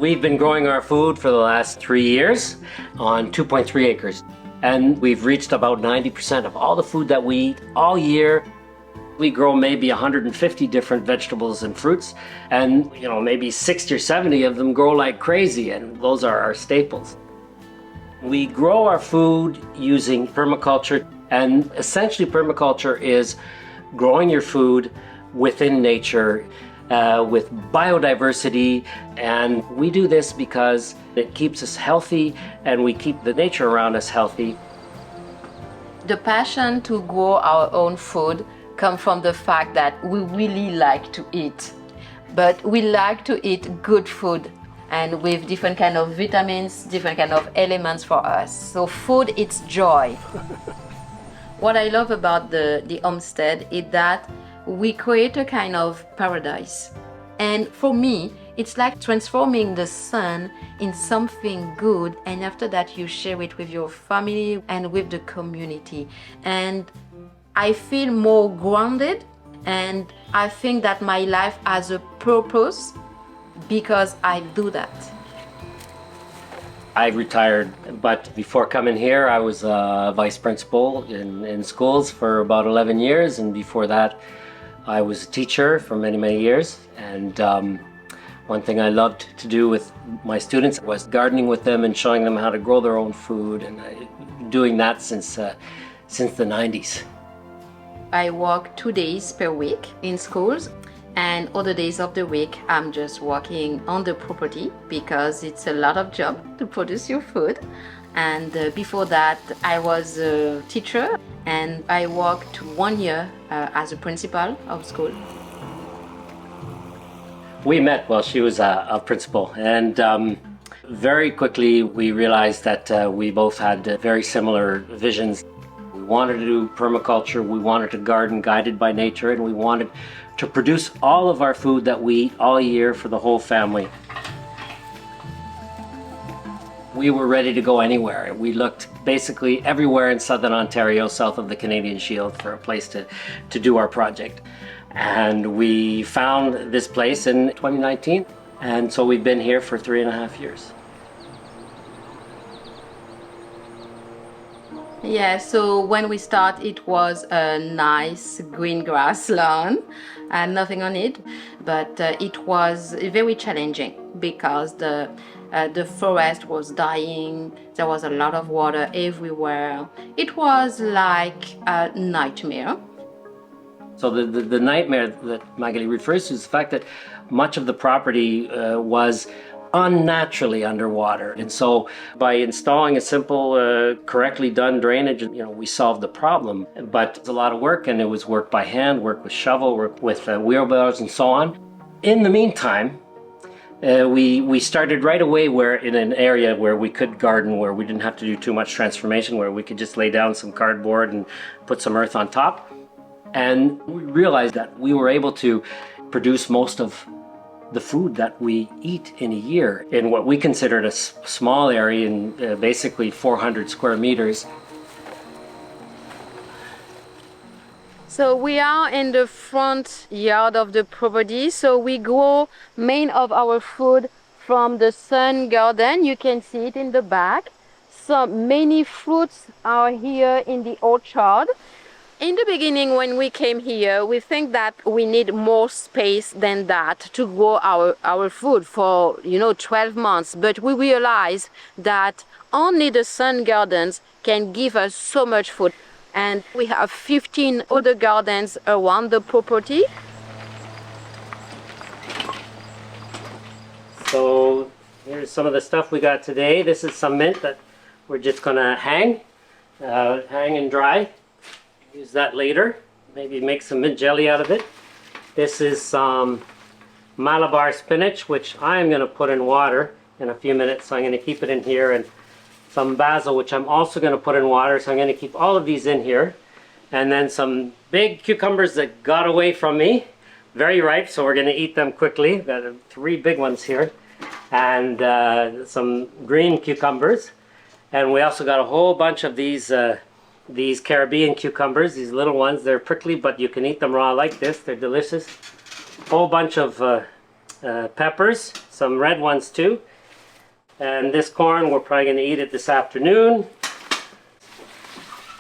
We've been growing our food for the last 3 years on 2.3 acres. And we've reached about 90% of all the food that we eat all year. We grow maybe 150 different vegetables and fruits, and maybe 60 or 70 of them grow like crazy, and those are our staples. We grow our food using permaculture, and essentially permaculture is growing your food within nature with biodiversity, and we do this because it keeps us healthy and we keep the nature around us healthy. The passion to grow our own food comes from the fact that we really like to eat, but we like to eat good food and with different kind of vitamins, different kind of elements for us. So food, it's joy. What I love about the homestead is that we create a kind of paradise. And for me, it's like transforming the sun in something good, and after that you share it with your family and with the community. And I feel more grounded, and I think that my life has a purpose because I do that. I retired, but before coming here, I was a vice principal in schools for about 11 years, and before that, I was a teacher for many, many years. And one thing I loved to do with my students was gardening with them and showing them how to grow their own food, and doing that since the 90s. I work 2 days per week in schools, and other days of the week I'm just working on the property because it's a lot of job to produce your food. And before that I was a teacher, and I worked 1 year as a principal of school. We met while she was a principal, and very quickly we realized that we both had very similar visions. We wanted to do permaculture, we wanted to garden guided by nature, and we wanted to produce all of our food that we eat all year for the whole family. We were ready to go anywhere. We looked basically everywhere in southern Ontario, south of the Canadian Shield, for a place to do our project. And we found this place in 2019, and so we've been here for 3.5 years. Yeah, so when we start, it was a nice green grass lawn and nothing on it, but it was very challenging because the forest was dying. There was a lot of water everywhere. It was like a nightmare. So the nightmare that Magali refers to is the fact that much of the property was unnaturally underwater. And so by installing a simple, correctly done drainage, we solved the problem. But it's a lot of work, and it was work by hand, work with shovel, work with wheelbarrows and so on. In the meantime, we started right away in an area where we could garden, where we didn't have to do too much transformation, where we could just lay down some cardboard and put some earth on top. And we realized that we were able to produce most of the food that we eat in a year in what we considered a small area, in basically 400 square meters. So we are in the front yard of the property. So we grow main of our food from the sun garden. You can see it in the back. So many fruits are here in the orchard. In the beginning, when we came here, we think that we need more space than that to grow our food for 12 months. But we realize that only the sun gardens can give us so much food. And we have 15 other gardens around the property. So here's some of the stuff we got today. This is some mint that we're just gonna hang and dry. Use that later, maybe make some mint jelly out of it. This is some Malabar spinach, which I am going to put in water in a few minutes, so I'm going to keep it in here, and some basil, which I'm also going to put in water, so I'm going to keep all of these in here. And then some big cucumbers that got away from me, very ripe, so we're going to eat them quickly. Got 3 big ones here, and some green cucumbers. And we also got a whole bunch of these Caribbean cucumbers, these little ones. They're prickly, but you can eat them raw like this. They're delicious. A whole bunch of peppers, some red ones too, And this corn, we're probably going to eat it this afternoon.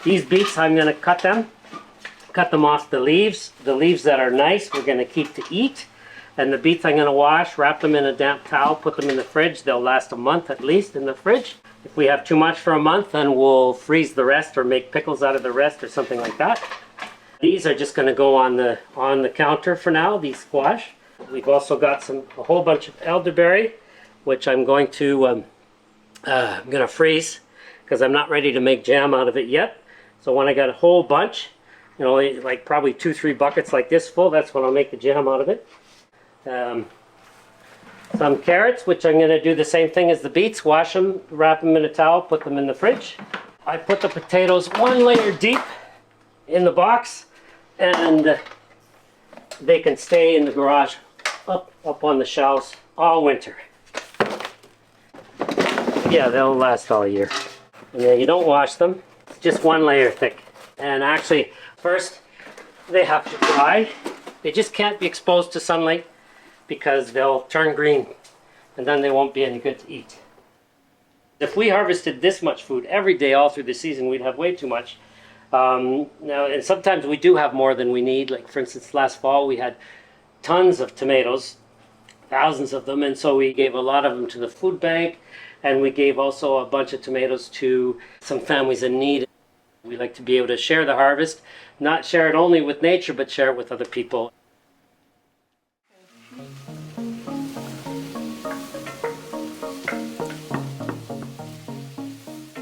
These beets, I'm going to cut them off the leaves. The leaves that are nice, we're going to keep to eat. And the beets I'm going to wash, wrap them in a damp towel, put them in the fridge. They'll last a month at least in the fridge. If we have too much for a month, then we'll freeze the rest or make pickles out of the rest or something like that. These are just going to go on the counter for now, these squash. We've also got a whole bunch of elderberry, which I'm going to freeze because I'm not ready to make jam out of it yet. So when I got a whole bunch, you know, like probably 2-3 buckets like this full, that's when I'll make the jam out of it. Some carrots, which I'm going to do the same thing as the beets, wash them, wrap them in a towel, put them in the fridge. I put the potatoes 1 layer deep in the box, and they can stay in the garage up on the shelves all winter. Yeah, they'll last all year. And then you don't wash them, it's just 1 layer thick. And actually, first they have to dry. They just can't be exposed to sunlight because they'll turn green and then they won't be any good to eat. If we harvested this much food every day all through the season, we'd have way too much. Now, and sometimes we do have more than we need. Like for instance, last fall we had tons of tomatoes, thousands of them, and so we gave a lot of them to the food bank, and we gave also a bunch of tomatoes to some families in need. We like to be able to share the harvest, not share it only with nature, but share it with other people.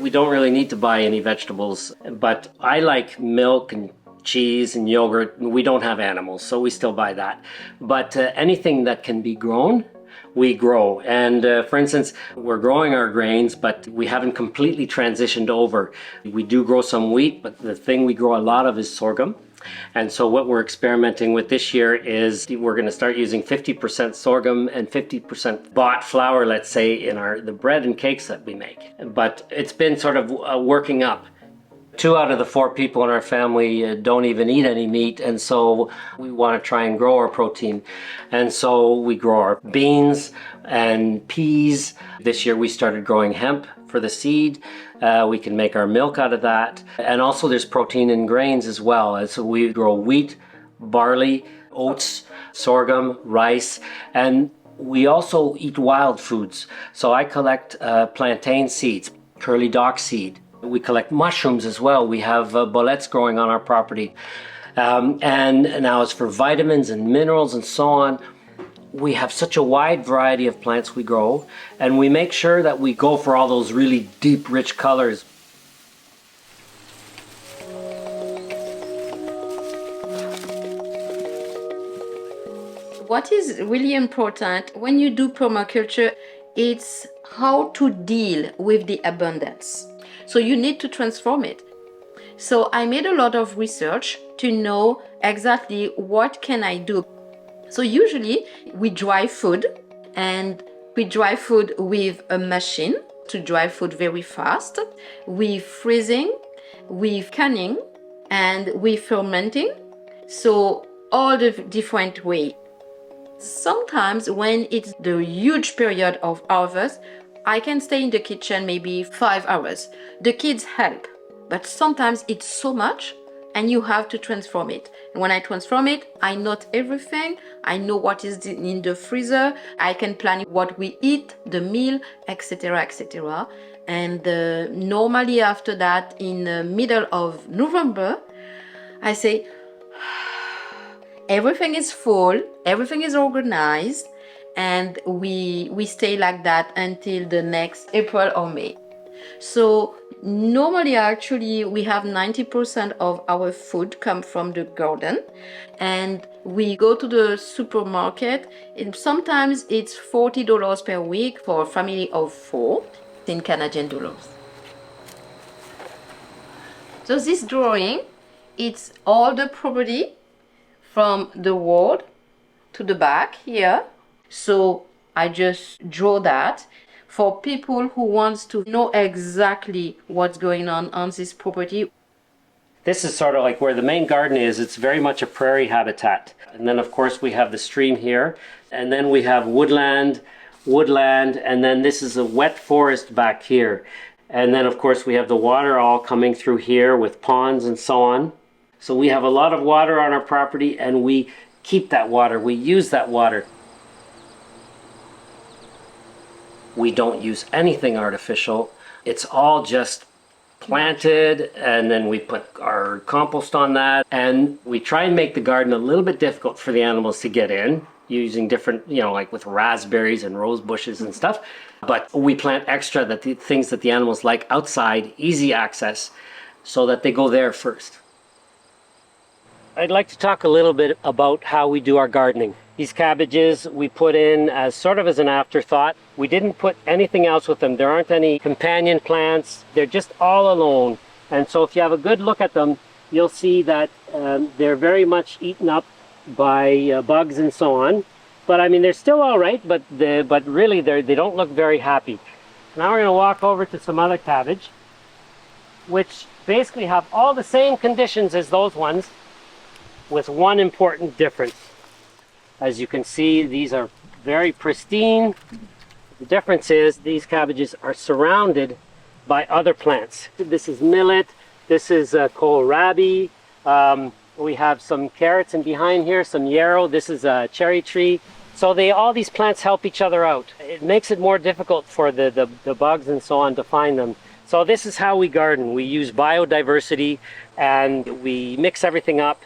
We don't really need to buy any vegetables, but I like milk and cheese and yogurt. We don't have animals, so we still buy that. But anything that can be grown, we grow. And for instance, we're growing our grains, but we haven't completely transitioned over. We do grow some wheat, but the thing we grow a lot of is sorghum. And so what we're experimenting with this year is we're going to start using 50% sorghum and 50% bought flour, let's say, in the bread and cakes that we make. But it's been sort of working up. 2 out of the 4 people in our family don't even eat any meat, and so we want to try and grow our protein. And so we grow our beans and peas. This year we started growing hemp for the seed. We can make our milk out of that. And also there's protein in grains as well. And so we grow wheat, barley, oats, sorghum, rice, and we also eat wild foods. So I collect plantain seeds, curly dock seed. We collect mushrooms as well. We have boletes growing on our property. And now as for vitamins and minerals and so on, we have such a wide variety of plants we grow, and we make sure that we go for all those really deep, rich colors. What is really important when you do permaculture, it's how to deal with the abundance. So you need to transform it. So I made a lot of research to know exactly what can I do. So usually we dry food, and we dry food with a machine to dry food very fast, with freezing, with canning, and with fermenting. So all the different ways. Sometimes when it's the huge period of harvest, I can stay in the kitchen maybe 5 hours. The kids help, but sometimes it's so much and you have to transform it. And when I transform it, I note everything. I know what is in the freezer. I can plan what we eat, the meal, etc., etc. And normally after that, in the middle of November, I say, everything is full, everything is organized, and we stay like that until the next April or May. So normally actually we have 90% of our food come from the garden, and we go to the supermarket, and sometimes it's $40 per week for a family of 4 in Canadian dollars. So this drawing, it's all the property from the wall to the back here. So I just draw that for people who wants to know exactly what's going on this property. This is sort of like where the main garden is. It's very much a prairie habitat. And then of course we have the stream here, and then we have woodland woodland, and then this is a wet forest back here. And then of course we have the water all coming through here with ponds and so on. So we have a lot of water on our property, and we keep that water, we use that water. We don't use anything artificial. It's all just planted, and then we put our compost on that, and we try and make the garden a little bit difficult for the animals to get in, using different, like with raspberries and rose bushes and stuff. But we plant extra, that the things that the animals like outside, easy access, so that they go there first. I'd like to talk a little bit about how we do our gardening. These cabbages we put in as sort of as an afterthought. We didn't put anything else with them. There aren't any companion plants. They're just all alone. And so if you have a good look at them, you'll see that they're very much eaten up by bugs and so on. But I mean, they're still all right, but really they don't look very happy. Now we're going to walk over to some other cabbage, which basically have all the same conditions as those ones, with one important difference. As you can see, these are very pristine. The difference is these cabbages are surrounded by other plants. This is millet, this is kohlrabi, we have some carrots, and behind here some yarrow, this is a cherry tree. So all these plants help each other out. It makes it more difficult for the bugs and so on to find them. So this is how we garden. We use biodiversity, and we mix everything up.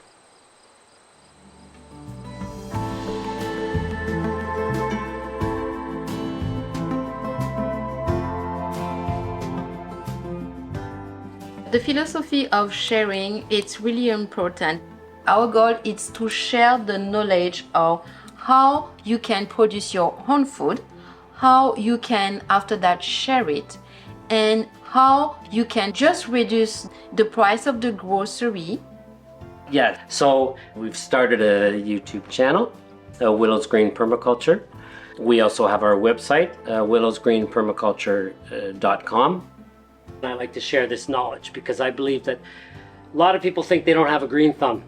The philosophy of sharing, it's really important. Our goal is to share the knowledge of how you can produce your own food, how you can after that share it, and how you can just reduce the price of the grocery. Yeah, so we've started a YouTube channel, Willows Green Permaculture. We also have our website, willowsgreenpermaculture.com. I like to share this knowledge because I believe that a lot of people think they don't have a green thumb,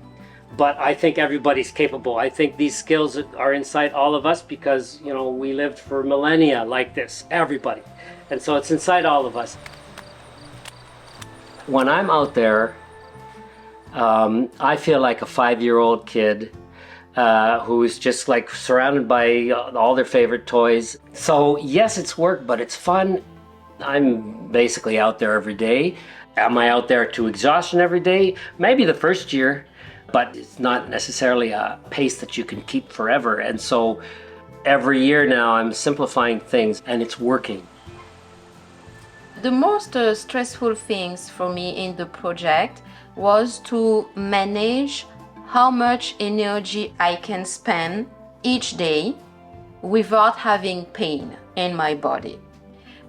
but I think everybody's capable. I think these skills are inside all of us because, we lived for millennia like this, everybody. And so it's inside all of us. When I'm out there, I feel like a 5-year-old kid who is just like surrounded by all their favorite toys. So yes, it's work, but it's fun. I'm basically out there every day. Am I out there to exhaustion every day? Maybe the first year, but it's not necessarily a pace that you can keep forever. And so every year now I'm simplifying things, and it's working. The most stressful things for me in the project was to manage how much energy I can spend each day without having pain in my body.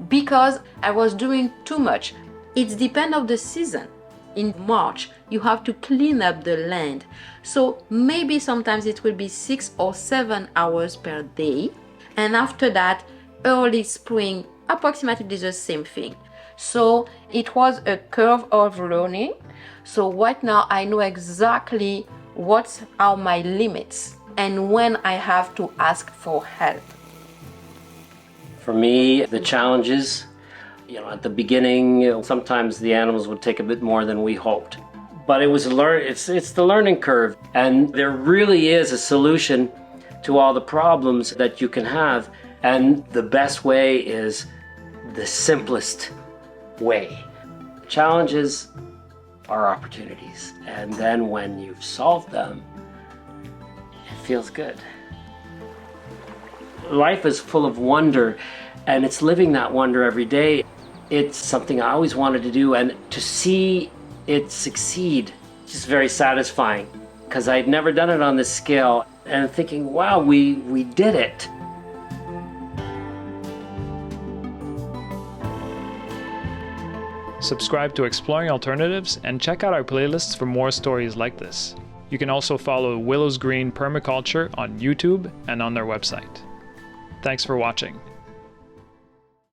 Because I was doing too much. It depends on the season. In March, you have to clean up the land. So maybe sometimes it will be 6 or 7 hours per day. And after that, early spring, approximately the same thing. So it was a curve of learning. So right now I know exactly what are my limits and when I have to ask for help. For me, the challenges, at the beginning, sometimes the animals would take a bit more than we hoped. But it's the learning curve. And there really is a solution to all the problems that you can have. And the best way is the simplest way. Challenges are opportunities. And then when you've solved them, it feels good. Life is full of wonder, and it's living that wonder every day. It's something I always wanted to do, and to see it succeed, it's just very satisfying, because I'd never done it on this scale, and thinking, wow, we did it. Subscribe to Exploring Alternatives and check out our playlists for more stories like this. You can also follow Willows Green Permaculture on YouTube and on their website. Thanks for watching.